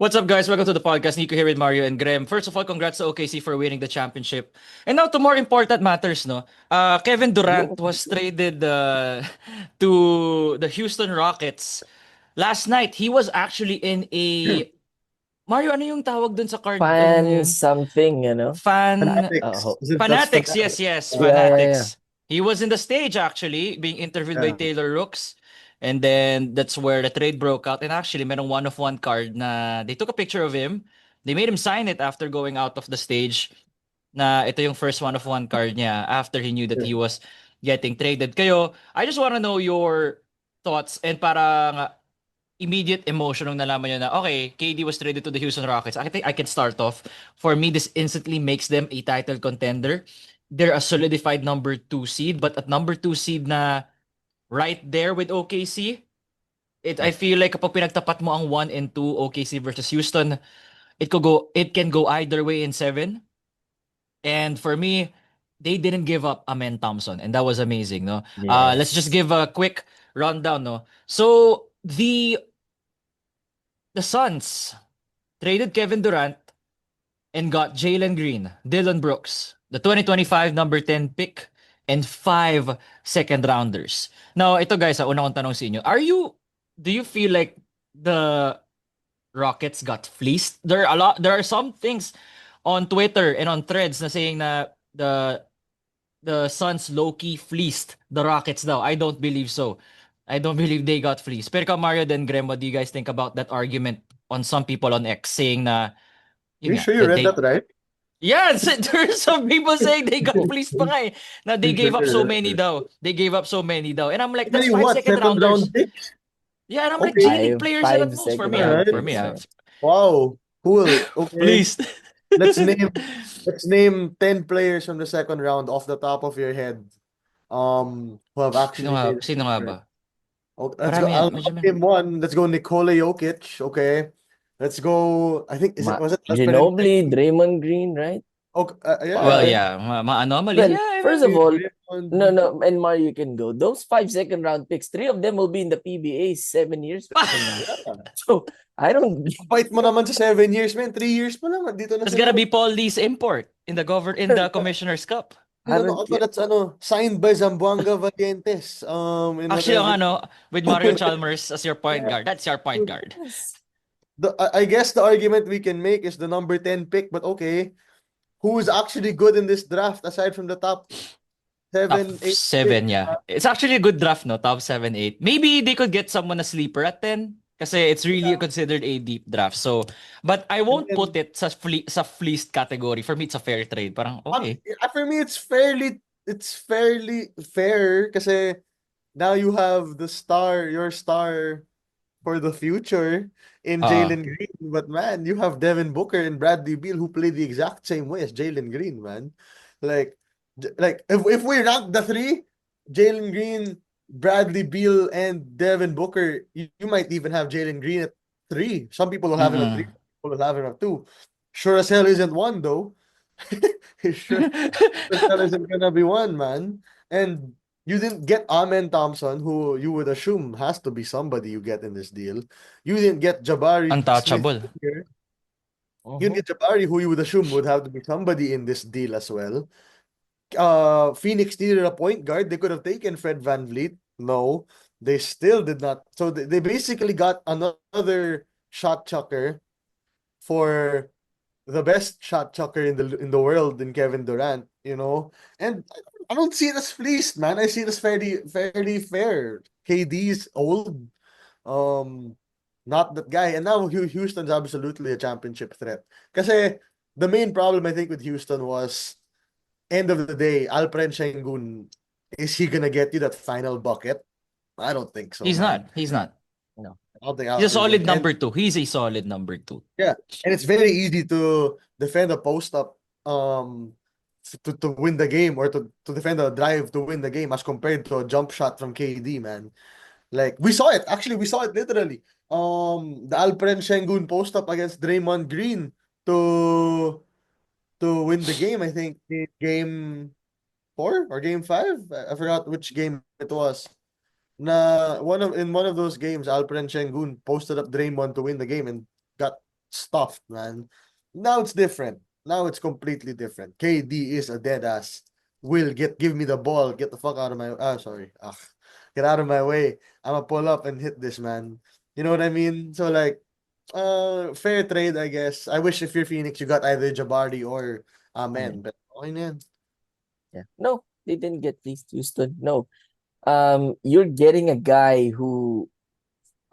What's up, guys? Welcome to the podcast. Nico here with Mario and Graham. First of all, congrats to OKC for winning the championship. And now to more important matters, no? Kevin Durant Yo. was traded to the Houston Rockets. Last night, he was actually in a... Mario, ano yung tawag dun sa card? Ano na Fan yun? something, you know? Fan... Fanatics. Is it that's Fanatics, yes, fanatics? yes, Yeah. Fanatics. He was in the stage, actually, being interviewed by Yeah. Taylor Rooks. And then that's where the trade broke out. And actually, merong one-of-one card na they took a picture of him. They made him sign it after going out of the stage na ito yung first one-of-one card niya after he knew that he was getting traded. Kayo, I just want to know your thoughts and parang immediate emotion nung nalaman nyo na, okay, KD was traded to the Houston Rockets. I think I can start off. For me, this instantly makes them a title contender. They're a solidified number 2 seed, but at number 2 seed na right there with OKC, I feel like kapag pinagtapat mo ang 1 and 2 OKC versus Houston, it can go either way in 7. And for me, they didn't give up Amen Thompson, and that was amazing, no? Let's just Yes. give a quick rundown, no? So the Suns traded Kevin Durant and got Jalen Green, Dylan Brooks, the 2025 number 10 pick, and 5 second rounders. Now, ito guys, una kong tanong sa inyo. Do you feel like the Rockets got fleeced? There are some things on Twitter and on threads na saying na the Suns low-key fleeced the Rockets daw. I don't believe so. I don't believe they got fleeced. Pero ikaw, Mario, then Graham, what do you guys think about that argument on some people on X saying na You yun nga, sure you that read they that right? yeah, there's some people saying they got fleeced pa nga eh. Na they You gave up so sure? many daw. They gave up so many daw. And I'm like, How that's many 5 what? second Second rounders. round picks? Yeah, and I'm like, Okay. G League players yan at Five most for second me. round Alright. For me, picks, right? Wow. Cool. Okay. Fleeced. Let's name 10 players from the second round off the top of your head. Who have actually made it. Sino nga ba? Okay, let's go. Marami yan. I'll name one. Let's go Nikola Jokic. Okay. Let's go. I think was it Alperen? Ginobili, Draymond Green, right? Okay. Well, Yeah. yeah, ma-anomaly. Well, Yeah, first of all, Draymond. no, and Mario, you can go. Those 5 second round picks, 3 of them will be in the PBA 7 years from now. So, I don't... Fight mo naman sa 7 years, man. 3 years pa naman. Dito na It's sila. gonna be Paul Lee's import in the Commissioner's Cup. That's signed by Zamboanga Valientes. Actually, with Mario Chalmers as your point guard. That's your point guard. I guess the argument we can make is the number 10 pick, but okay. Who is actually good in this draft aside from the top 7, 8? 7, yeah. It's actually a good draft, no? Top 7, 8. Maybe they could get someone a sleeper at 10. Kasi it's really considered a deep draft. So, but I won't put it sa fleeced category. For me, it's a fair trade. Parang, okay. For me, it's fairly fair kasi now you have your star for the future in Jalen Green. But man, you have Devin Booker and Bradley Beal who play the exact same way as Jalen Green, man. Like if we rank the 3, Jalen Green, Bradley Beal, and Devin Booker, you might even have Jalen Green at 3. Some people will have him at 3. Some people will have him at 2. Sure as hell isn't 1 though. Sure as hell isn't gonna be 1, man. And you didn't get Amen Thompson, who you would assume has to be somebody you get in this deal. You didn't get Jabari Untouchable. Smith here. You didn't get Jabari, who you would assume would have to be somebody in this deal as well. Phoenix needed a point guard. They could have taken Fred VanVleet. No, they still did not. So they basically got another shot chucker for the best shot chucker in the world in Kevin Durant, And I don't see it as fleeced, man. I see it as fairly fair. KD's old, not that guy, and now Houston's absolutely a championship threat. Kasi the main problem I think with Houston was, end of the day, Alperen Sengun, is he gonna get you that final bucket? I don't think so. He's man. not. No. He's a solid number 2. He's a solid number 2. Yeah, and it's very easy to defend a post up to win the game, or to defend a drive to win the game, as compared to a jump shot from KD, man. Like, we saw it. Actually, we saw it literally. The Alperen Sengun post up against Draymond Green to win the game. I think in game 4 or game 5. I forgot which game it was. In one of those games, Alperen Sengun posted up Draymond to win the game and got stuffed, man. Now it's different. Now it's completely different. KD is a dead ass. Will give me the ball. Get the fuck out of my sorry. Get out of my way. I'ma pull up and hit this, man. You know what I mean? So like fair trade, I guess. I wish if you're Phoenix, you got either Jabari or Yeah. Amen. But okay na yan. Yeah. No, they didn't get these Houston. No. You're getting a guy who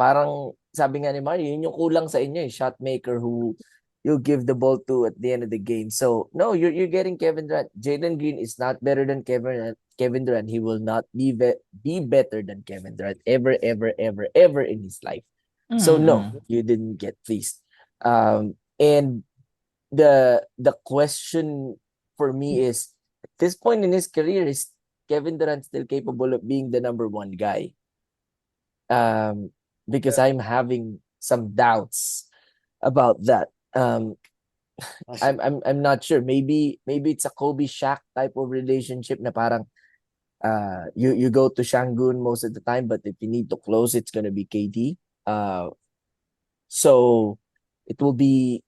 parang sabi nga ni Mario, yun yung kulang sa inyo, shot maker who you give the ball to at the end of the game. So no, you're getting Kevin Durant. Jalen Green is not better than Kevin Durant. He will not be better than Kevin Durant ever in his life. So no, you didn't get fleeced. And the question for me is, at this point in his career, is Kevin Durant still capable of being the number one guy? Because I'm having some doubts about that. I'm not sure. Maybe it's a Kobe Shaq type of relationship na parang you go to Shangun most of the time, but if you need to close, it's gonna be KD. So it will be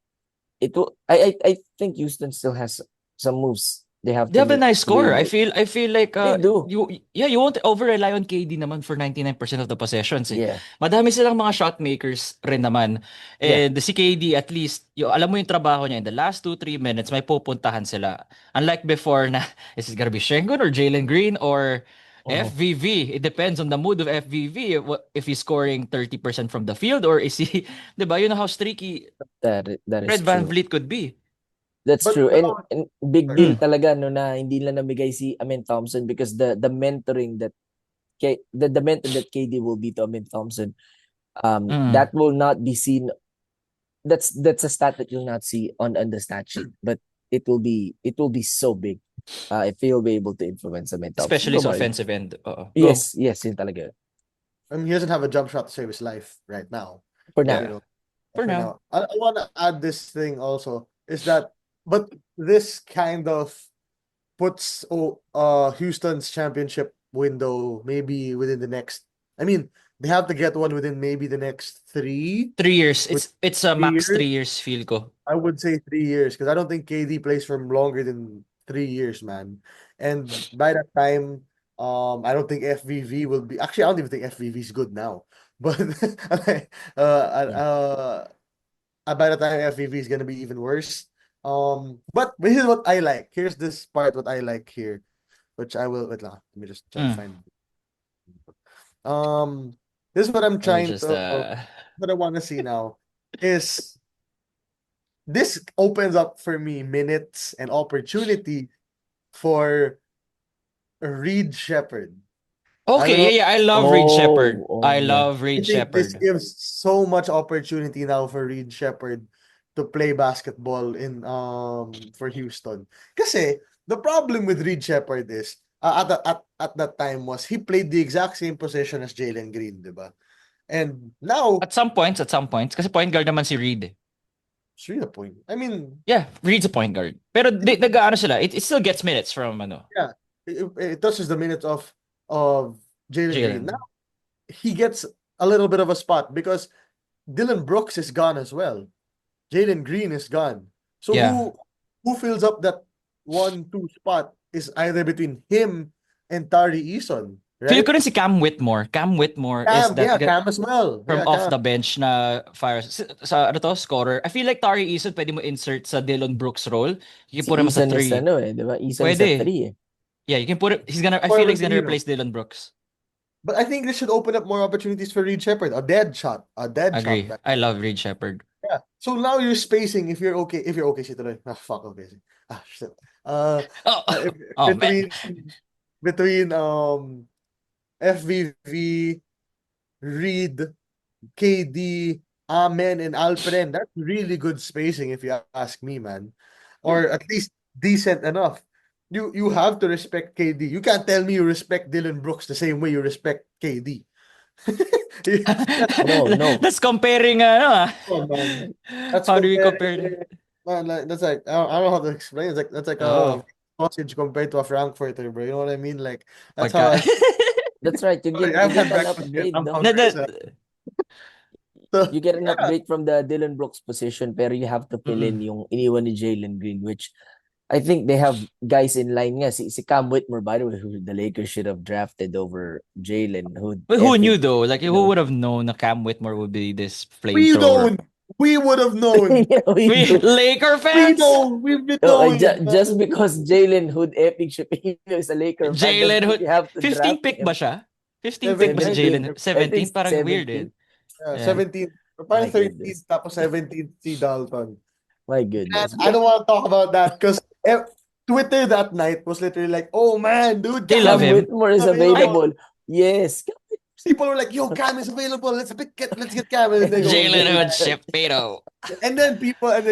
I think Houston still has some moves they have They to have a make nice to be score. I able. feel like They do. you won't over rely on KD naman for 99% of the possessions eh. Yeah. Madami silang mga shot makers rin naman. Yeah. And si KD at least, alam mo yung trabaho niya in the last 2-3 minutes may pupuntahan sila. Unlike before na is it gonna be Şengün or Jalen Green or Mhm. FVV. It depends on the mood of FVV if he's scoring 30% from the field or is he, 'di ba? You know how streaky That is Fred Van true. Vliet could be. That's But true. now, And big deal Mm. talaga no na hindi lang namigay si Amin Thompson because the mentoring that the mentor that KD will be to Amin Thompson, Mm. that will not be seen. That's a stat that you'll not see on the stat sheet, but it will be so big if he'll be able to influence Amin Thompson. Especially Go, sa Mario. offensive end. Oo. Go. Yes, yun talaga. he doesn't have a jump shot to save his life right now. For You now. Yeah. know, For for now. now. I want to add this thing also is that, but this kind of puts Houston's championship window maybe within the next. I mean, they have to get one within maybe the next 3 years. with It's a 3 max years. 3 years feel ko. I would say 3 years because I don't think KD plays for longer than 3 years, man. And by that time, I don't think FVV will be. Actually, I don't even think FVV is good now. But by the time FVV is gonna be even worse. But here's what I like. Here's this part what I like here, which I will. Wait lang, let me just try to find. This is what I'm Let me trying just to. What I want to see now is this opens up for me minutes and opportunity for Reed Shepherd. I don't know. Okay, yeah, I love Reed Shepherd. I Yeah. love I Reed think this Shepherd. gives so much opportunity now for Reed Shepherd to play basketball in for Houston. Kasi the problem with Reed Shepherd is at that time was he played the exact same position as Jalen Green, di ba? And now At some points, kasi point guard naman si Reed. Eh. it's really a point. I mean, Yeah, Reed's a point guard. Pero nag-aano sila, it still gets minutes from yeah, it touches the minutes of Jalen Green. Jalen. Now he gets a little bit of a spot because Dylan Brooks is gone as well. Jalen Green is gone. So Yeah. who fills up that 1-2 spot is either between him and Tari Eason, Feel right? ko rin si Cam Whitmore. Cam Whitmore is that Cam as well. from Yeah, off Cam. the bench na fire sa ano to scorer. I feel like Tari Eason pwede mo insert sa Dylan Brooks role. You can Si put him as a Ethan is 3. di ba? Ethan is a Pwede. 3 eh. Yeah, you can put it. I Or feel like with he's gonna Hero. replace Dylan Brooks. But I think this should open up more opportunities for Reed Shepherd. A dead shot. Agree. Back I there. love Reed Shepherd. Yeah. So now you're spacing if you're okay. If you're okay, tuloy. Fuck okay. Shit. Oh man. Between FVV, Reed, KD, Amen, and Alperen. That's really good spacing if you ask me, man. Or at least decent enough. You have to respect KD. You can't tell me you respect Dylan Brooks the same way you respect KD. No. That's comparing Come on, man. That's How do we comparing. compare? Man, like, that's like I don't know how to explain. It's like that's like a Oh, sausage compared to a Frankfurter, bro. You know what I mean? Like that's how pagka I. That's right. You Sorry, get I've you get had an breakfast yet. upgrade, I'm no? na, hungry. na, So You get an Yeah. upgrade from the Dylan Brooks position, pero you have to fill in yung iniwan ni Jalen Green, which I think they have guys in line nga. Si Cam Whitmore, by the way, who the Lakers should have drafted over Jalen. But who knew Epic, though? Like you who know. would have known na Cam Whitmore would be this We flamethrower? don't. We would have known. Yeah, we do. Laker We fans. know. We've been knowing it. Just because Jalen Hood Epic Shapiro is a Laker fan doesn't Jalen mean Hood. you have to 15 draft pick him. ba siya? 15 pick ba si 17. Jalen? 17. I think 17 parang weird eh. 17. Yeah. 17. Parang My 13 goodness. tapos 17 si Dalton. My And goodness. I don't want to talk about that because Twitter that night was literally like, "Oh man, dude, They Cam love Cam him. Whitmore is available. Yes. People were like, "Yo, Cam is available. Let's get Cam." And then they go, Jalen "Hey, Hood man." Shapiro. And then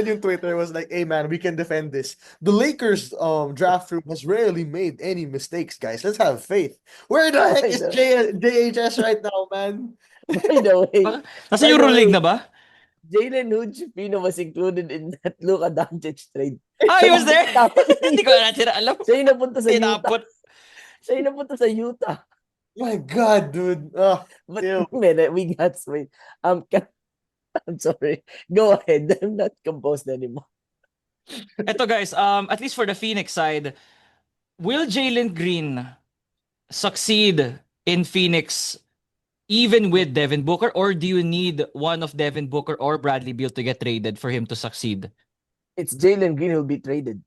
yung Twitter was like, "Hey man, we can defend this. The Lakers draft room has rarely made any mistakes, guys. Let's have faith. Where the heck is JHS right now, man?" By the way, Nasa EuroLeague na ba? Jalen Hood Shapiro was included in that Luka Doncic trade. Ah, he was there? Tapos Hindi ko na alam. siya yung napunta sa Utah. Tinapot. Siya yung napunta sa Utah. My God, dude. But Ew. we got wait. I'm sorry. Go ahead. I'm not composed anymore. Eto guys, at least for the Phoenix side, will Jalen Green succeed in Phoenix even with Devin Booker, or do you need one of Devin Booker or Bradley Beal to get traded for him to succeed? It's Jalen Green who'll be traded.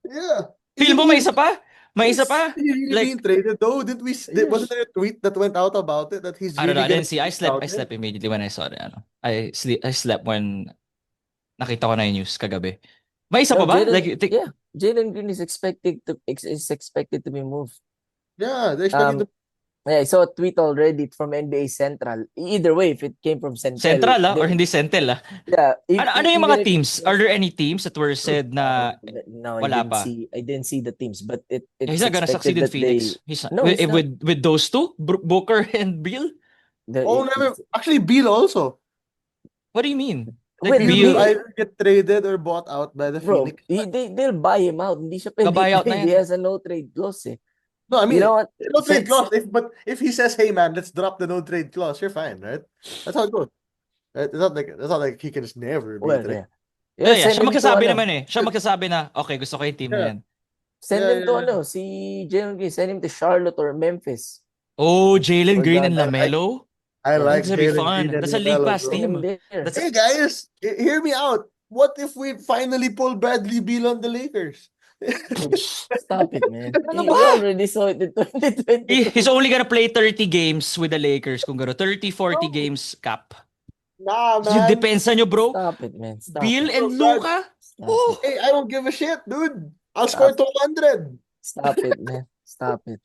Yeah. Feel mo may isa pa? May isa pa? Is he really Like, being traded though? Wasn't there a tweet that went out about it that he's I don't know, really I didn't see. I be slept scouted? immediately when I saw it. I slept when nakita ko na yung news kagabi. May isa pa ba? Jalen Green is expected to be moved. Yeah, they're expecting to. Yeah, I saw a tweet already from NBA Central. Either way, if it came from Central or hindi Central Yeah. Ano yung mga teams? Are there any teams that were said na no, wala pa? I didn't see the teams, but it's He's not gonna succeed in Phoenix. He's not. With those two, Booker and Beal. Never. Actually, Beal also. What do you mean? Like Beal will either get traded or bought out by the Phoenix. They'll buy him out. Hindi siya pwede Buyout na yan. He has a no trade clause eh. No, I mean, you know what? no trade clause. But if he says, "Hey man, let's drop the no trade clause," you're fine, right? That's how it goes. Right? It's not like he can just never be traded. Yeah. Siya magsasabi naman eh. Siya magsasabi na, okay, gusto ko yung team na yan. Send him to si Jalen Green. Send him to Charlotte or Memphis. Oh, Jalen Green and LaMelo? I like That's gonna be Jalen fun. Green and That's a league LaMelo, pass bro. team. Hey guys, hear me out. What if we finally pull Bradley Beal on the Lakers? Stop it, man. We already saw it in 2020. He's only gonna play 30 games with the Lakers. Kung gano'n, 30, 40 games cap. Nah, man. Yung depensa nyo, bro. Stop it, man. Beal and Luka? Oh. Hey, I don't give a shit, dude. I'll score 200. Stop it, man. Stop it.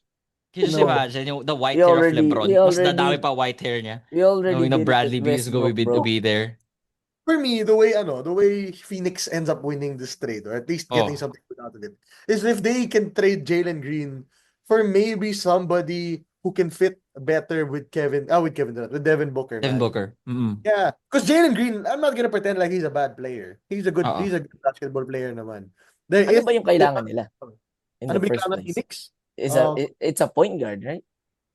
Can you just imagine the white hair of LeBron? Mas dadami pa white hair niya. We already knowing Bradley Beal is going to be there. For me, the way Phoenix ends up winning this trade, or at least getting something good out of it, is if they can trade Jalen Green for maybe somebody who can fit better with Devin Durant, with Devin Booker. Devin Booker. Mm-hmm. Yeah, because Jalen Green, I'm not gonna pretend like he's a bad player. He's a good basketball player naman. Ano ba yung kailangan nila? In the first place? Phoenix? It's a point guard, right?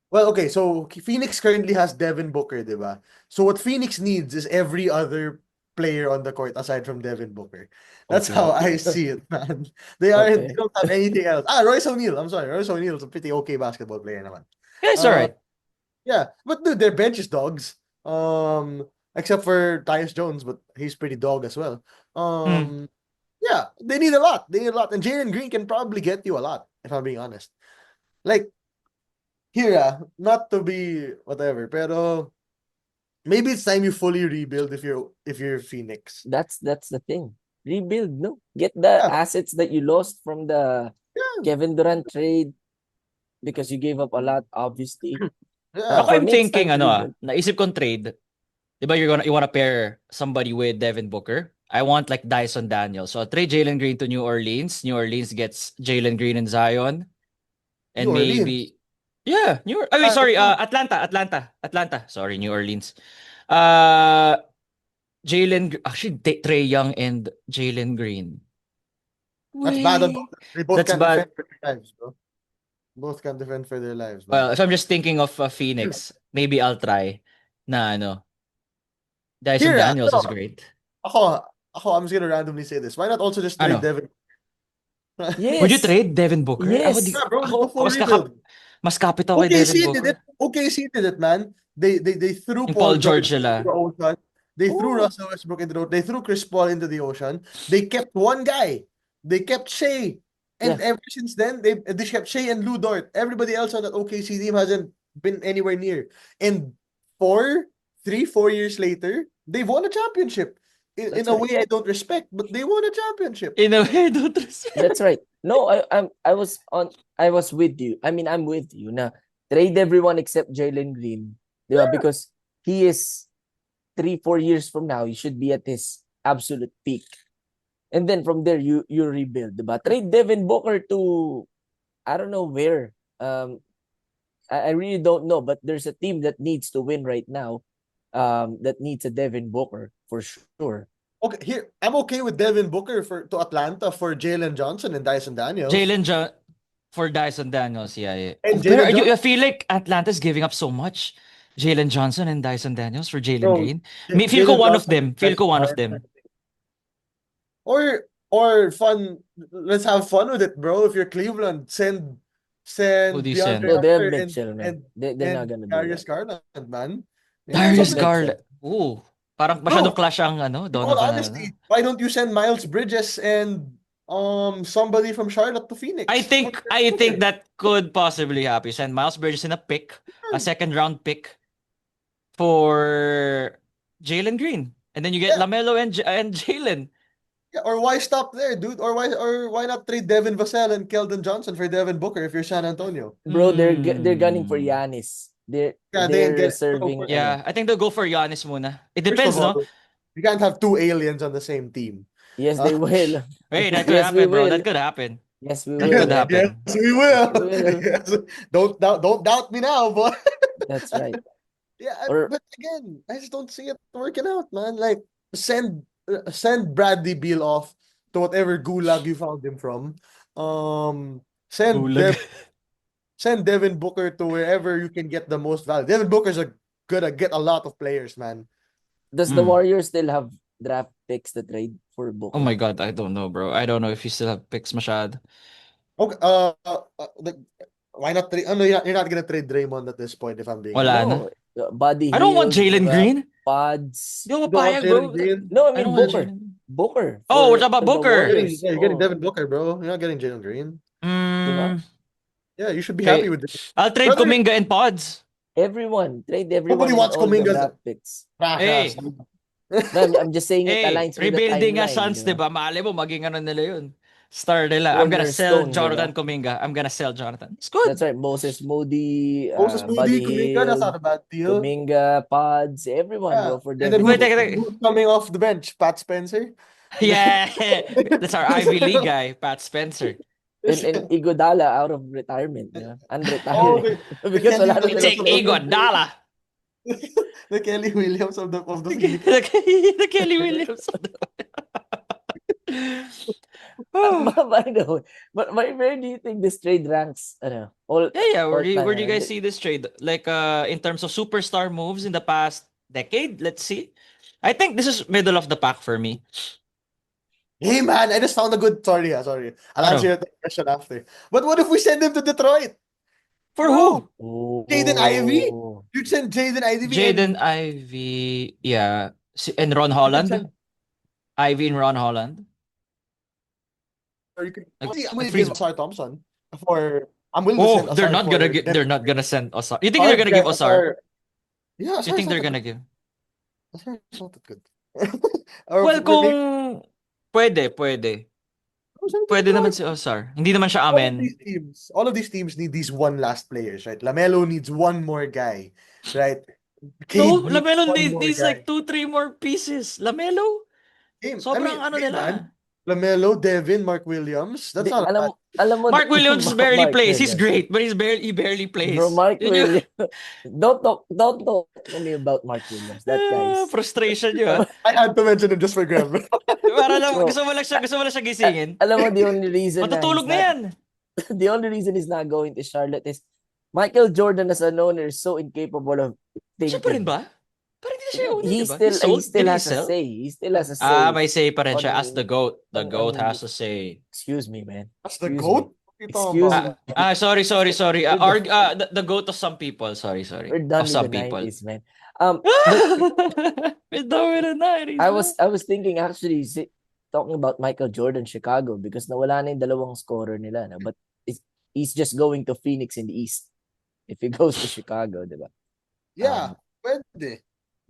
Well, okay, so Phoenix currently has Devin Booker, diba? So what Phoenix needs is every other player on the court aside from Devin Booker. That's how I see it, man. They don't have anything else. Royce O'Neal. I'm sorry. Royce O'Neal is a pretty okay basketball player naman. Yeah, it's alright. Yeah, but dude, their bench is dogs. Except for Tyus Jones, but he's pretty dog as well. Yeah, they need a lot. And Jalen Green can probably get you a lot, if I'm being honest. Like, here, not to be whatever, pero maybe it's time you fully rebuild if you're Phoenix. That's the thing. Rebuild, no? Get the assets that you lost from the Kevin Durant trade because you gave up a lot, obviously. Yeah. I'm thinking, naisip kong trade. Diba you wanna pair somebody with Devin Booker? I want like Dyson Daniels. So I'll trade Jalen Green to New Orleans. New Orleans gets Jalen Green and Zion. And maybe Atlanta. Sorry, New Orleans. Trae Young and Jalen Green. That's bad on both. They both can't defend for their lives, bro. Both can't defend for their lives, man. Well, if I'm just thinking of Phoenix, maybe I'll try na Dyson Here, Daniels is great. ako, I'm just gonna randomly say this. Why not also just trade Ano? Devin? Would you Yes. trade Devin Booker? Yes. Bro, let's go Ako full rebuild. mas kapit ako kay Devin Booker. OKC did it, man. They threw Yung Paul Paul George George into the sila. ocean. They threw Oh, Russell Westbrook into the ocean. They threw Chris Paul into the ocean. They kept one guy. They kept Shea. And yeah. ever since then, they kept Shea and Lou Dort. Everybody else on that OKC team hasn't been anywhere near. And 4 years later, they've won a championship. In That's a right. way I don't respect, but they won a championship. In a way, don't respect. That's right. No, I was with you. I mean, I'm with you na trade everyone except Jalen Green. Diba? Because he is 3-4 years from now, he should be at his absolute peak. And then from there, you rebuild. Diba? Trade Devin Booker to, I don't know where. I really don't know, but there's a team that needs to win right now. That needs a Devin Booker for sure. Okay, here I'm okay with Devin Booker to Atlanta for Jalen Johnson and Dyson Daniels. For Dyson Daniels, yeah. And Pero Jalen I feel like Atlanta's giving up so much. Jalen Johnson and Dyson Daniels for Jalen Bro, Green. Feel ko Jalen one of Johnson them. is Feel best ko one of player. them. Or fun. Let's have fun with it, bro. If you're Cleveland, send Who do you DeAndre send? No, they have Hunter Mitchell, man. and They're not gonna do Darius that. Garland, man. They have Darius Something. Mitchell. Garland. Ooh. Parang masyadong Bro, clash ang in all Donovan. honesty, why don't you send Miles Bridges and somebody from Charlotte to Phoenix? I think that could possibly happen. Send Miles Bridges in a second round pick for Jalen Green. And then you get Yeah. LaMelo and Jalen. Yeah, or why stop there, dude? Or why not trade Devin Vassell and Keldon Johnson for Devin Booker if you're San Antonio? Bro, they're gunning for Hmm. Giannis. They're Yeah, they ain't they're get bro, reserving Yeah, I think they'll go for Giannis muna. It first of depends, no? all, you can't have two aliens on the same team. Yes, Uh, they will. Wait, that could Yes, we happen, bro. will. That could happen. Yes, we That could will. yes, happen. we will. We will. Yes. Don't doubt me now, boy. That's right. Yeah, Or but again, I just don't see it working out, man. Like send Bradley Beal off to whatever gulag you found him from. Send Gulag. send Devin Booker to wherever you can get the most value. Devin Booker's gonna get a lot of players, man. does the Warriors still have draft picks to trade for Booker? Oh my God, I don't know, bro. I don't know if you still have picks masyad. Okay, why not trade? No, you're not gonna trade Draymond at this point, if I'm being Wala honest. na. No, Buddy I don't want Hield, Jalen diba? Green. Pods. Di ako You don't want papayag, Jalen bro. Green? No, I I don't mean want Booker. Jalen. Booker. Oh, what for about the Booker? Warriors. You're getting Oh, Devin Booker, bro. You're not getting Jalen Green. diba? Yeah, you should be happy Okay. with it. I'll trade Brother, Kuminga and Pods. Everyone. Trade nobody everyone and wants all the Kuminga's draft picks. trash ass. Hey, No, I'm just saying it aligns with the rebuilding nga timeline, Suns, di diba? ba? Mali mo, maging ano nila yun. Star nila. I'm gonna sell Cornerstone, Jonathan diba? Kuminga. I'm gonna sell Jonathan. It's That's good. right. Moses Moody, Moses Moody, Buddy Kuminga, that's Hield, not a bad deal. Kuminga, Pods, everyone, Yeah. bro, for And then Devin Wait, Booker. who's coming off the bench? Pat Spencer? Yeah, that's our Ivy League guy, Pat Spencer. And Iguodala out of retirement, diba? Oh, Unretired. the Because Kelly wala na We silang Williams take of the Iguodala. the Kelly Williams of the Philippines. The Kelly Williams. Oh. By the way, but where do you think this trade ranks? Ano, all Yeah. all Where time? do you guys see this trade? Like in terms of superstar moves in the past decade? Let's see. I think this is middle of the pack for me. Hey man, I just found a good sorry. I'll Ano? answer your question after. But what if we send him to Detroit? For Bro, who? Jaden Ivey? Oh. You'd send Jaden Ivey Jaden and Ivey, yeah. And Ron you could Holland? send Ivy and Ron Holland? or you could Like, see, I'm like willing to give freeze. Osar Thompson I'm willing to send Oh, they're Osar not for gonna get. They're Denver. not gonna send Osar. You think they're gonna give Osar? Yeah, You Osar's think not they're that gonna good. give? Osar's not that good. Or Well, maybe kung pwede. send him to Pwede naman Detroit. si Osar. Hindi naman siya All of amen. these teams need these one last players, right? LaMelo needs one more guy, right? No, Cade needs Lamelo one more needs like guy. 2-3 more pieces. Lamelo? I mean, Sobrang ano hey nila. man, LaMelo, Devin, Mark Williams. That's Di, not a bad. alam mo, Mark Williams barely Mark plays. He's Williams. great, but he barely Bro, plays. Mark Yun yung Williams. Don't talk to me about Mark Williams. That guy is... frustration nyo. I had to mention it just for Graham. Para lang, Bro, gusto mo lang siya gisingin. alam mo, the only reason na Matutulog he's na not... yan. The only reason he's not going to Charlotte is Michael Jordan as an owner is so incapable of Siya pa rin thinking. ba? Parang hindi siya yung una, He diba? He still sold? Did he has a sell? say. He still has a say May say pa rin siya as the on GOAT. The GOAT on has to say. excuse me, man. That's the Excuse GOAT? me. What are you talking Excuse about? me. Sorry. We're done, The GOAT of some people. Sorry. we're Of done with the some people. 90s, man. But We're done with the 90s, man. I was thinking actually talking about Michael Jordan Chicago because nawala na yung dalawang scorer nila, no? But he's just going to Phoenix in the East if he goes to Chicago, di ba? Yeah, pwede.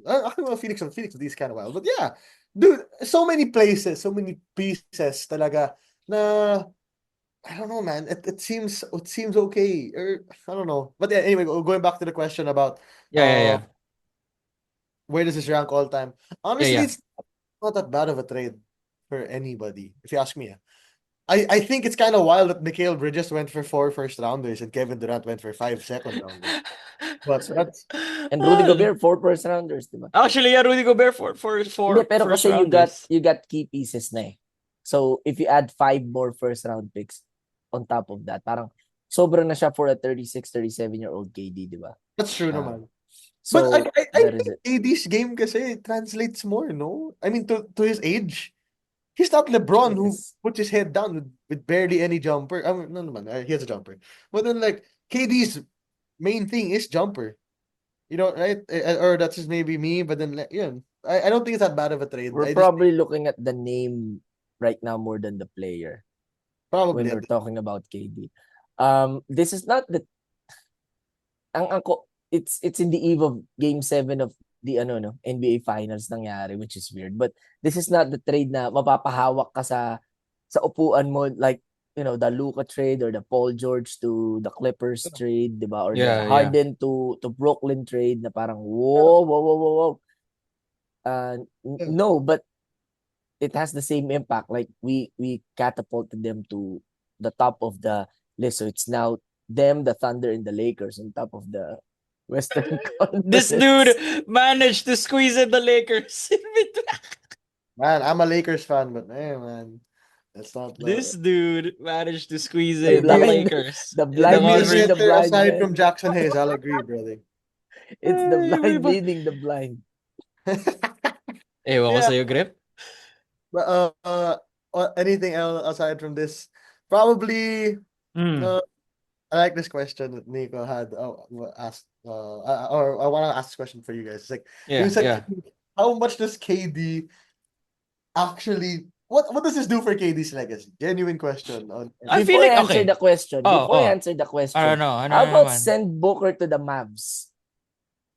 I don't know Phoenix these kind of wild. But yeah, dude, so many places, so many pieces talaga na I don't know, man. It seems okay. Or I don't know. But yeah, anyway, going back to the question about Yeah. where does this rank all time? Honestly, Yeah. it's not that bad of a trade for anybody, if you ask me. I think it's kind of wild that Mikal Bridges went for 4 first rounders and Kevin Durant went for 5 second rounders. But that's And Rudy Gobert, 4 first rounders, di ba? Actually, yeah, Rudy Gobert for Hindi, pero first kasi rounders. you got key pieces na eh. So, if you add 5 more first round picks on top of that, parang sobrang na siya for a 36, 37-year-old KD, di ba? that's true naman. So, But I that is think it. AD's game kasi translates more, no? I mean, to his age. He's not LeBron who Yes. puts his head down with barely any jumper. I mean, no, naman, he has a jumper. But then, like, KD's main thing is jumper. You know, right? Or that's just maybe me, but then, like, yeah, I don't think it's that bad of a trade. We're I just probably looking at the name right now more than the player when probably. we're talking about KD. This is not the it's in the eve of game 7 of the NBA Finals nangyari, which is weird. But this is not the trade na mapapahawak ka sa upuan mo, like the Luka trade or the Paul George to the Clippers trade, 'di ba? Or the Yeah. Harden to Brooklyn trade na parang whoa. No, but it has the same impact. Like we catapulted them to the top of the list. So it's now them, the Thunder, and the Lakers on top of the Western This Conference. dude managed to squeeze in the Lakers in between. Man, I'm a Lakers fan, but man, that's not This the. dude managed to squeeze The in the blind, Lakers the in the Give blind me a leading the center blind, aside man. from Jackson Hayes. I'll agree, brother. It's the blind Iba. leading the blind. Ewan ko Yeah, sa'yo, Grip. but anything else aside from this? Probably. Hmm. I like this question that Nico had asked. Or I want to ask this question for you guys. It's like you said, Yeah. how much does KD actually? What does this do for KD's legacy? Genuine question. I feel Before like, I answer okay. the question, I don't know. Ano how na about naman? send Booker to the Mavs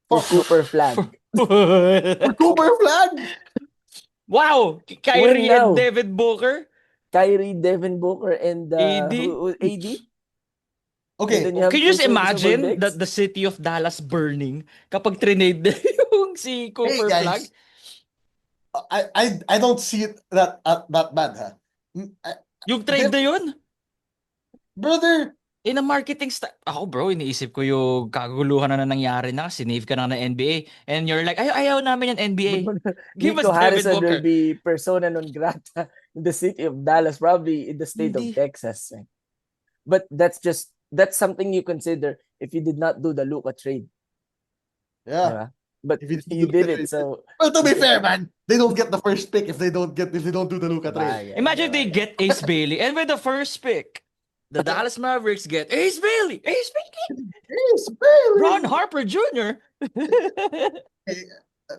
for Fuck no. Cooper Flag? For Cooper Flag. Wow! Win Kyrie and now. Devin Booker? Kyrie, Devin Booker, and AD? AD. And Okay. then you have Can you two just serviceable imagine bigs. the city of Dallas burning kapag trinade yung si Hey Cooper Flag? guys, I don't see it that bad, huh? Yung trade na yun? Brother, In a marketing ako bro, iniisip ko yung kaguluhan na nangyari na, sinave ka na ng NBA and you're like, ayaw namin yung NBA. Give us Nico Devin Harrison will Booker. be persona non grata in the city of Dallas, probably in the state of Hindi. Texas. But that's something you consider if you did not do the Luka trade. yeah. Diba? But If you you do the did it, trade. so Well, to be fair, man, they don't get the first pick if they don't do the Luka trade. Imagine they get Ace Bailey and with the first pick, the Dallas Mavericks get Ace Bailey. Ace Bailey. Ace Bailey. Ron Harper Jr.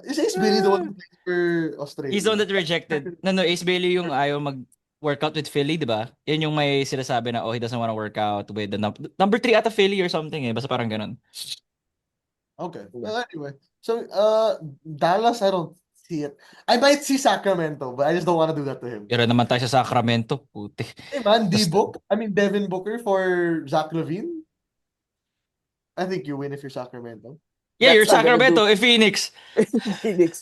Is Ace Bailey the one who plays for Australia? He's the one that rejected. No, Ace Bailey yung ayaw mag-workout with Philly, di ba? Yan yung may sinasabi na, he doesn't want to work out with the number 3 at Philly or something eh. Basta parang ganun. Okay. Well, anyway. So, Dallas, I don't see it. I might see Sacramento, but I just don't want to do that to him. Pero naman tayo sa Sacramento. Puti. Hey, man, Devin Booker for Zach LaVine. I think you win if you're Sacramento. Yeah, That's you're not gonna Sacramento. do- Phoenix. Phoenix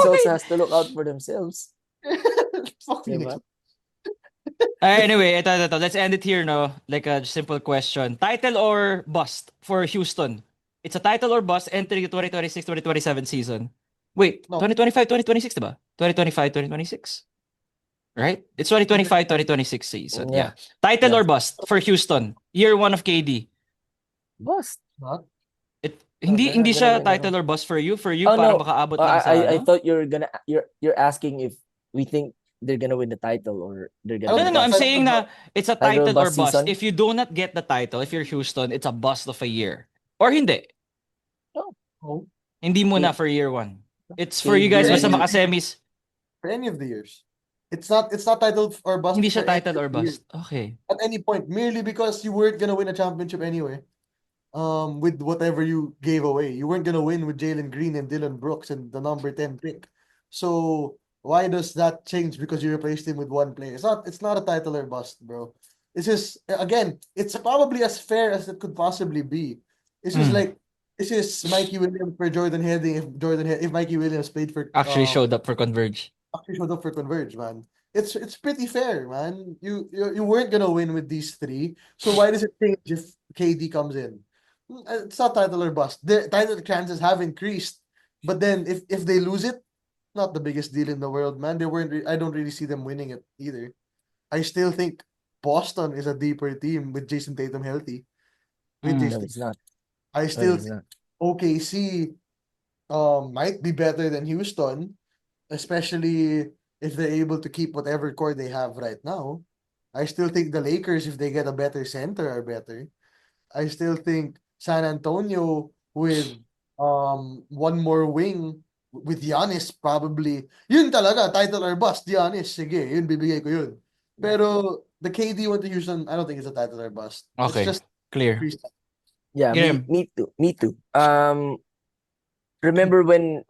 also has to look out for themselves. Fuck Phoenix. Diba? Anyway, ito. Let's end it here, no? Like a simple question. Title or bust for Houston? It's a title or bust entering the 2026-2027 season. Wait, No. 2025-2026, diba? 2025-2026. Right? It's 2025-2026 season. Yeah. Title Yeah. or bust for Houston? Year 1 of KD. Bust. Not. Hindi They're not hindi gonna siya win at all. title or bust for you. For you, Oh parang no, makaabot lang sa I ano. thought you're asking if we think they're gonna win the title or they're I gonna No, don't no, think no. bust. I'm it's title saying na bust. it's a Title title or bust bust. season? If you do not get the title, if you're Houston, it's a bust of a year. Or hindi. No. No. Hindi muna K- for year one. It's for you KD guys For basta any of will the years. makasemis. For any of the years. It's not title or bust Hindi for siya any title of or the years. bust. Okay. At any point, merely because you weren't gonna win a championship anyway. With whatever you gave away. You weren't gonna win with Jalen Green and Dylan Brooks and the number 10 pick. So why does that change because you replaced him with one player? It's not a title or bust, bro. It's just again, it's probably as fair as it could possibly be. It's just Mm. like it's just Mikey Williams for Jordan Heading if Mikey Williams played for Actually showed up for Converge. actually showed up for Converge, man. It's pretty fair, man. You weren't gonna win with these three, so why does it change if KD comes in? It's not title or bust. The title chances have increased, but then if they lose it, not the biggest deal in the world, man. They weren't. I don't really see them winning it either. I still think Boston is a deeper team with Jason Tatum healthy. With Mm. no, Jason, it's not. I No, still it's think not. OKC might be better than Houston, especially if they're able to keep whatever core they have right now. I still think the Lakers, if they get a better center, are better. I still think San Antonio with one more wing with Giannis probably yun talaga title or bust Giannis sige yun bibigay ko yun. Yeah. Pero the KD went to Houston, I don't think it's a title or bust. It's Okay. just Clear. increased. Yeah, Graham. me too. Me too. Remember when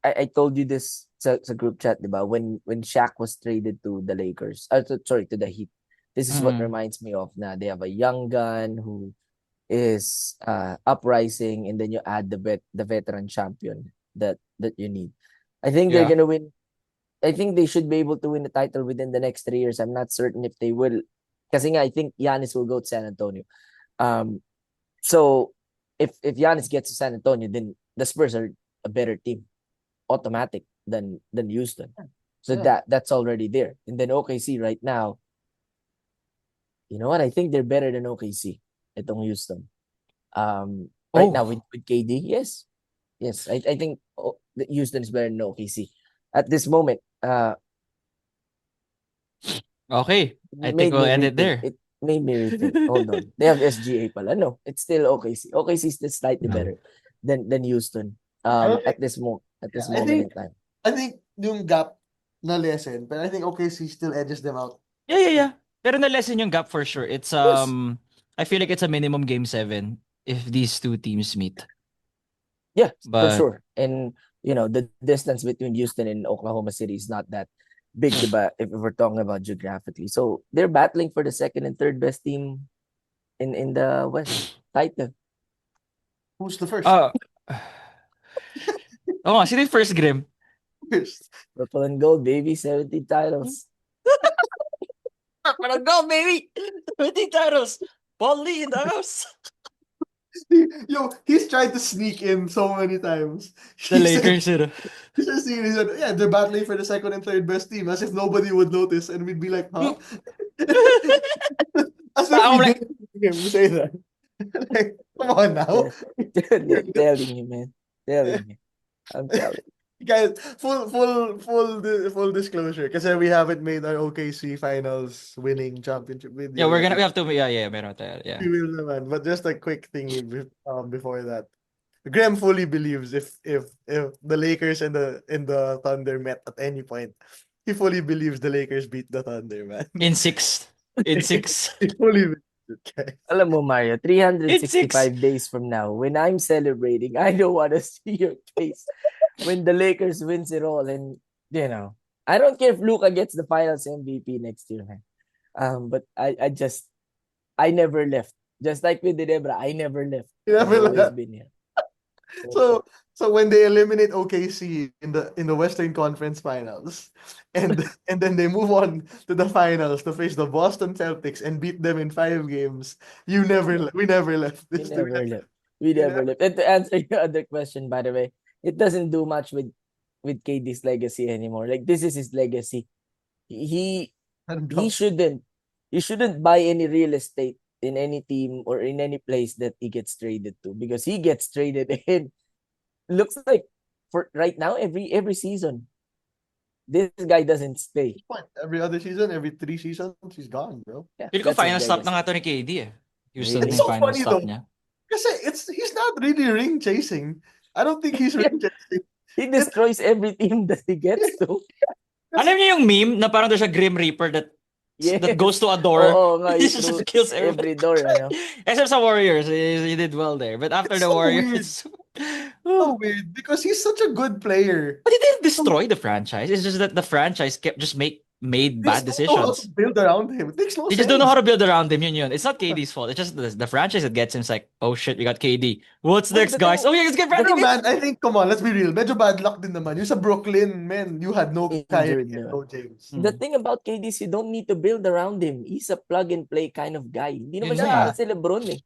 I told you this sa group chat, diba? When Shaq was traded to the Lakers, sorry, to the Heat. This is what Mm. reminds me of na they have a young gun who is uprising, and then you add the veteran champion that you need. I think they're Yeah. gonna win. I think they should be able to win the title within the next 3 years. I'm not certain if they will. Kasi nga, I think Giannis will go to San Antonio. So if Giannis gets to San Antonio, then the Spurs are a better team, automatic than Houston. So Yeah. that's already there. And then OKC right now, you know what? I think they're better than OKC. Itong Houston. Right now Oh. with KD, yes, yes. I think Houston is better than OKC at this moment. Okay. I think Made we'll me end it rethink. there. It made me rethink. Hold on. They have SGA pala. No, it's still OKC. OKC is still slightly better than Houston. I don't think, At yeah, this moment in time. I think yung gap na lesson, but I think OKC still edges them out. Yeah, yeah, yeah. Pero na-lessen yung gap for sure. It's Yes. I feel like it's a minimum game 7 if these two teams meet. Yeah, for But sure. And the distance between Houston and Oklahoma City is not that big, diba, if we're talking about geographically. So they're battling for the second and third best team in the West title. Who's the first? uh oh, sino yung first Grim? First. Purple and gold, baby, 17 titles. Parang go, baby! 20 titles! Paul Lee in the house! Yo, he's tried to sneak in so many times. The He said, Lakers, you know. he said, yeah, they're battling for the second and third best team, as if nobody would notice, and we'd be like, huh? As if we I'm like, didn't hear him say that. Like, come on now. Telling you, man. Telling you. I'm telling you. Guys, full disclosure, because we haven't made our OKC finals winning championship yeah, video we yet. have to, yeah, meron tayo, yeah. We will naman. But just a quick thingy before that. Graham fully believes if the Lakers and the Thunder met at any point, he fully believes the Lakers beat the Thunder, man. In 6. In 6. He fully believes it, guys. Alam mo, Mario, In 6. 365 days from now, when I'm celebrating, I don't want to see your face when the Lakers wins it all. And, I don't care if Luka gets the finals MVP next year, man. But I never left. Just like with Debra, I never left. You I've never always laugh. been here. So when they eliminate OKC in the Western Conference Finals, and then they move on to the finals to face the Boston Celtics and beat them in 5 games, we never left We this. never left. We We never left. And to answer your other question, by the way, it doesn't do much with KD's legacy anymore. Like, this is his legacy. He never- he shouldn't he shouldn't buy any real estate in any team or in any place that he gets traded to, because he gets traded and looks like for right now every season this guy doesn't stay. What? Every other season, every 3 seasons, he's gone, bro. Yeah, Feel ko that's his final stop na legacy. nga to ni KD eh. Houston na It's Really? yung so final funny stop though. niya. Kasi he's not really ring chasing. I don't think he's Yeah. ring chasing. He It's destroys every team that he gets to. Alam niyo yung meme na parang there's a Grim Reaper that goes Yes. to a door. Oo nga, He he just threw kills everybody. every door, ano? Except sa Warriors, he did well there. But after it's the so weird. Warriors, So weird because he's such a good player. but he didn't So destroy the franchise. It's just that the franchise kept just made they bad just don't know how to decisions. build around him. It makes no They just don't know sense. how to build around him. Yun. It's not KD's fault. It's just the franchise that gets him. It's like, oh shit, we got KD. What's Well, next, the thing, guys? Oh yeah, let's get the Bradley Pero Beal. man, I think, come on, let's be real. Medyo bad luck din naman. Yung sa Brooklyn, man, you had no Kyrie injured, and diba? no James. The thing about KD is you don't need to build around him. He's a plug and play kind of guy. Hindi naman Yun siya nga parang si LeBron eh.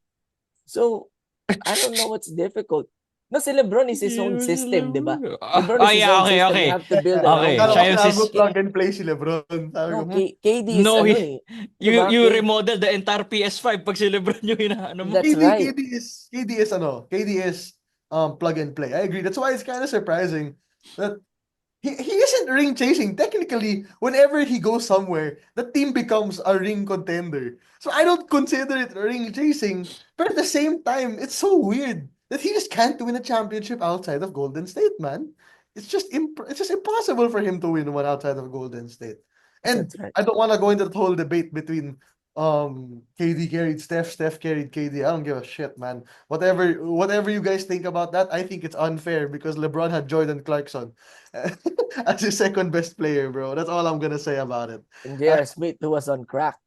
So, I don't know what's difficult. No, si LeBron is his own system, di ba? LeBron is his yeah, own okay, system. You okay. have to build Okay, around Kala him. ko siya yung sinabi mo sis... plug and play si Lebron. Sabi ko, No, KD is No, ano eh. Di you ba? you remodel the entire PS5 pag si LeBron yung inaano mo. That's right. KD is plug and play. I agree. That's why it's kind of surprising that he isn't ring chasing. Technically, whenever he goes somewhere, the team becomes a ring contender. So I don't consider it ring chasing. But at the same time, it's so weird that he just can't win a championship outside of Golden State, man. It's just impossible for him to win one outside of Golden State. And That's right. I don't want to go into the whole debate between KD carried Steph carried KD. I don't give a shit, man. Whatever you guys think about that, I think it's unfair because LeBron had Jordan Clarkson as his second best player, bro. That's all I'm gonna say about it. And J.R. Smith, who was on crack.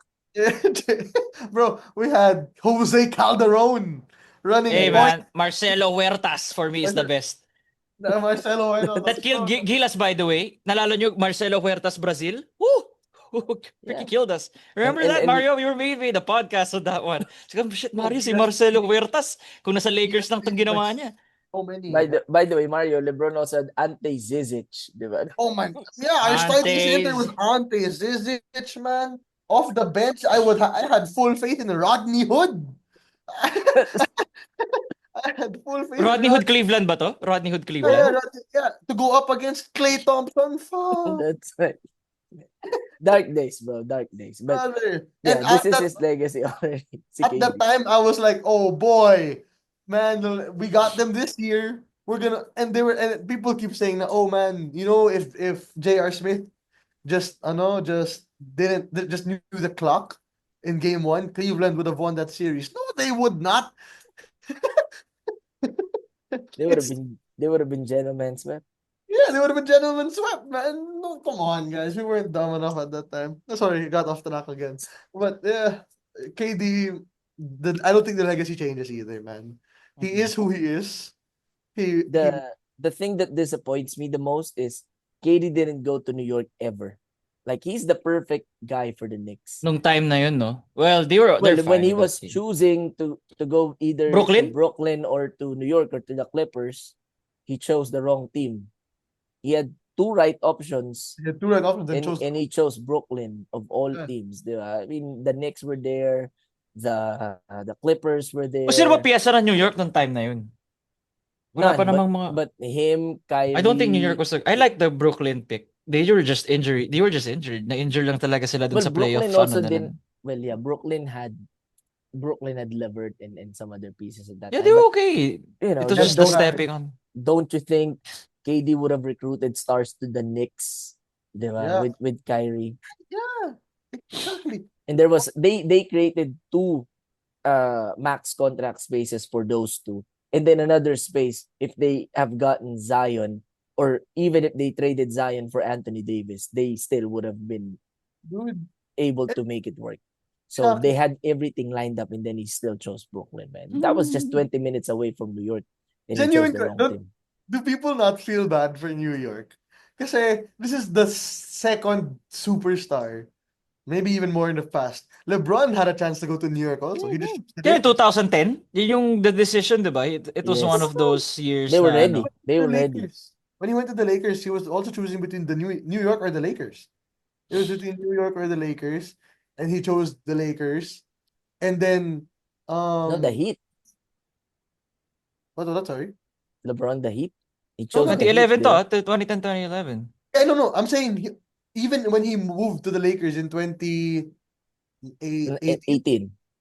Bro, we had Jose Calderon running Hey point. man, Marcelo Huertas for me is the best. Marcelo, I know. That killed Gilas, by the way. Nalalo nyo Marcelo Huertas Brazil? Woo! Yeah. Freaking killed us. And, Remember and, that, and Mario? We made the podcast on that one. Sabi, shit, Mario, si Gilas. Marcelo Huertas. Kung nasa Lakers Gilas lang itong ginawa like niya. so many. by the way, Mario, LeBron also had Ante-Zizic, di ba? Oh my, yeah, our starting center was Ante Zizic, man. Off the bench, I had full faith in Rodney Hood. I had full faith in Rodney Hood Cleveland ba to? Rodney Hood Cleveland? Yeah, to go up against Klay Thompson. Fuck, That's right. Dark days, bro. Dark days. But brother. yeah, And this is his legacy already. Si at that KD. time, I was like, oh boy, man, we got them this year. We're gonna, and people keep saying, oh man, if J.R. Smith just just knew the clock in game one, Cleveland would have won that series. No, they would not. They would have been gentlemen, man. Yeah, they would have been gentlemen swept, man. No, come on, guys. We weren't dumb enough at that time. Sorry, got off track again. But yeah, KD, I don't think the legacy changes either, man. He is who he is. He The thing that disappoints me the most is KD didn't go to New York ever. Like he's the perfect guy for the Knicks. Nung time na yun, no? Well, they're Well, fine when he with was that team. choosing to go either Brooklyn? to Brooklyn or to New York or to the Clippers, he chose the wrong team. He had two right options, he had two right options and chose. and he chose Brooklyn of all Yeah. teams. Diba? I mean, the Knicks were there, the Clippers were there. O sino ba piyesa ng New York nung time na yun? Wala pa None, namang mga... but him, Kyrie. I don't think New York was... I like the Brooklyn pick. They were just injured. Na-injure lang talaga sila dun Well, sa playoff. Brooklyn also Ano na didn't. lang. Well, yeah, Brooklyn had Levert and some other pieces at that Yeah, time. they were But, okay. you know, It was just the stepping on. don't you think KD would have recruited stars to the Knicks, diba? Yeah. With Kyrie? Yeah, exactly. And there was they created two max contract spaces for those two. And then another space if they have gotten Zion, or even if they traded Zion for Anthony Davis, they still would have been Dude. able to make it work. So Yeah. they had everything lined up, and then he still chose Brooklyn, man. That was just 20 minutes away from New York, and he chose Genuine the wrong don't- team. Do people not feel bad for New York? Kasi this is the second superstar, maybe even more in the past. LeBron had a chance to go to New York also. He just Yeah, 2010. Yun yung the decision, diba? It was Yes. one of those years They were na, ready. ano. They were the ready. Lakers. When he went to the Lakers, he was also choosing between the New York or the Lakers. It was between New York or the Lakers, and he chose the Lakers. And then, No, the Heat. what was that? Sorry. LeBron, the Heat. He No, chose no. the Heat, 2011 di to, ba? 2010, 2011. Yeah, no. I'm saying even when he moved to the Lakers in 18.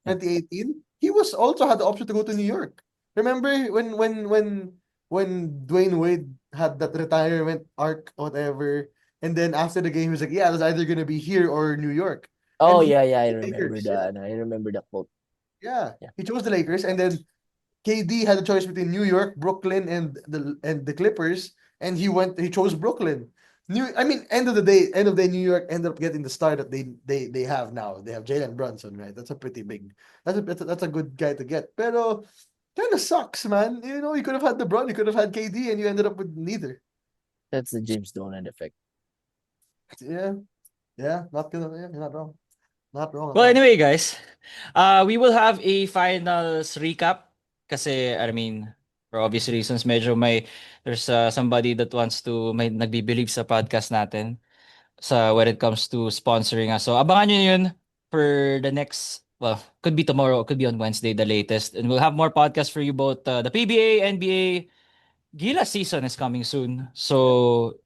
Yeah. 2018, he was also had the option to go to New York. Remember when Dwayne Wade had that retirement arc, whatever, and then after the game, he was like, "Yeah, I was either gonna be here or New York," and Oh, he yeah, chose yeah. I the remember Lakers. Yeah, I remember the quote. Yeah. he chose the Lakers, and then KD had a choice between New York, Brooklyn, and the Clippers, and he chose Brooklyn. I mean, end of the day, New York ended up getting the star that they have now. They have Jalen Brunson, right? That's a pretty big, that's a good guy to get. Pero kind of sucks, man. You know, you could have had LeBron, you could have had KD, and you ended up with neither. That's the James Dolan effect. Yeah, you're not wrong, not wrong at Well, all. anyway, guys, we will have a finals recap kasi, I mean, for obvious reasons, medyo there's somebody that wants to, may nagbibilieve sa podcast natin sa when it comes to sponsoring us. So, abangan nyo yun for the next, well, could be tomorrow, could be on Wednesday, the latest. And we'll have more podcasts for you both. The PBA, NBA, Gila season is coming soon. Yeah. So,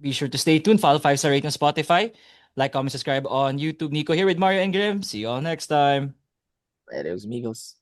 be sure to stay tuned. Follow 5-star rate on Spotify. Like, comment, subscribe on YouTube. Nico here with Mario and Grim. See you all next time. Adios, amigos.